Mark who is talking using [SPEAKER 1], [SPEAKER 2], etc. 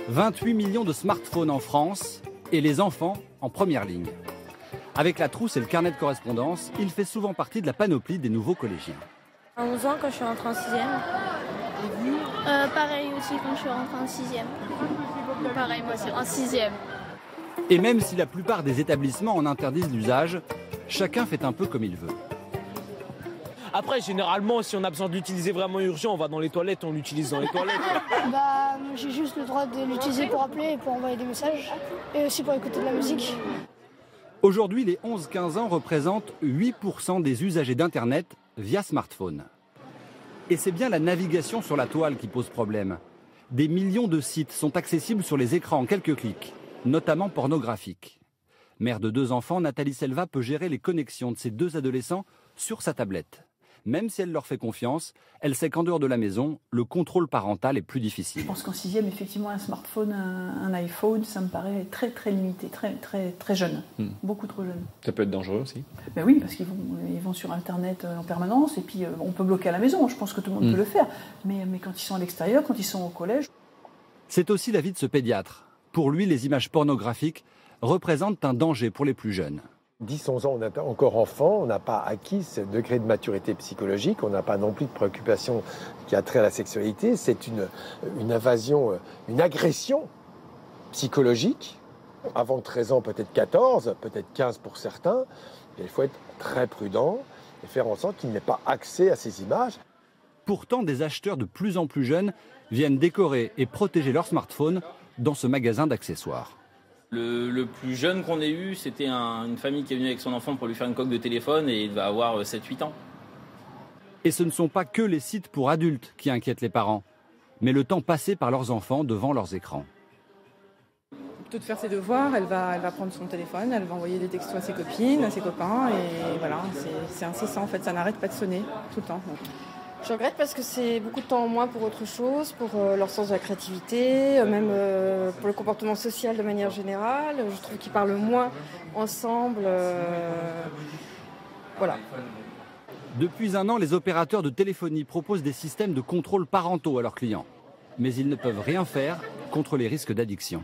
[SPEAKER 1] 28 millions de smartphones en France et les enfants en première ligne. Avec la trousse et le carnet de correspondance, il fait souvent partie de la panoplie des nouveaux collégiens.
[SPEAKER 2] À 11 ans quand je suis rentrée en 6e.
[SPEAKER 3] Pareil aussi quand je suis rentrée en 6e. Pareil, moi c'est en 6e.
[SPEAKER 1] Et même si la plupart des établissements en interdisent l'usage, chacun fait un peu comme il veut.
[SPEAKER 4] Après, généralement, si on a besoin de l'utiliser vraiment urgent, on va dans les toilettes, on l'utilise dans les toilettes.
[SPEAKER 5] J'ai juste le droit de l'utiliser pour appeler et pour envoyer des messages. Et aussi pour écouter de la musique.
[SPEAKER 1] Aujourd'hui, les 11-15 ans représentent 8% des usagers d'Internet via smartphone. Et c'est bien la navigation sur la toile qui pose problème. Des millions de sites sont accessibles sur les écrans en quelques clics, notamment pornographiques. Mère de 2 enfants, Nathalie Selva peut gérer les connexions de ses 2 adolescents sur sa tablette. Même si elle leur fait confiance, elle sait qu'en dehors de la maison, le contrôle parental est plus difficile.
[SPEAKER 6] Je pense qu'en 6e, effectivement, un smartphone, un iPhone, ça me paraît très très limité, très jeune, beaucoup trop jeune.
[SPEAKER 7] Ça peut être dangereux aussi.
[SPEAKER 6] Ben oui, parce qu'ils vont sur Internet en permanence et puis on peut bloquer à la maison, je pense que tout le monde peut le faire. Mais quand ils sont à l'extérieur, quand ils sont au collège...
[SPEAKER 1] C'est aussi l'avis de ce pédiatre. Pour lui, les images pornographiques représentent un danger pour les plus jeunes.
[SPEAKER 8] 10-11 ans, on est encore enfant, on n'a pas acquis ce degré de maturité psychologique, on n'a pas non plus de préoccupation qui a trait à la sexualité. C'est une invasion, une agression psychologique. Avant 13 ans, peut-être 14, peut-être 15 pour certains. Et il faut être très prudent et faire en sorte qu'il n'ait pas accès à ces images.
[SPEAKER 1] Pourtant, des acheteurs de plus en plus jeunes viennent décorer et protéger leur smartphone dans ce magasin d'accessoires.
[SPEAKER 9] Le plus jeune qu'on ait eu, c'était une famille qui est venue avec son enfant pour lui faire une coque de téléphone et il va avoir 7-8 ans.
[SPEAKER 1] Et ce ne sont pas que les sites pour adultes qui inquiètent les parents, mais le temps passé par leurs enfants devant leurs écrans.
[SPEAKER 10] Plutôt de faire ses devoirs, elle va prendre son téléphone, elle va envoyer des textos à ses copines, à ses copains et voilà, c'est incessant en fait, ça n'arrête pas de sonner tout le temps.
[SPEAKER 2] Je regrette parce que c'est beaucoup de temps en moins pour autre chose, pour leur sens de la créativité, même pour le comportement social de manière générale. Je trouve qu'ils parlent moins ensemble. Voilà.
[SPEAKER 1] Depuis 1 an, les opérateurs de téléphonie proposent des systèmes de contrôle parentaux à leurs clients. Mais ils ne peuvent rien faire contre les risques d'addiction.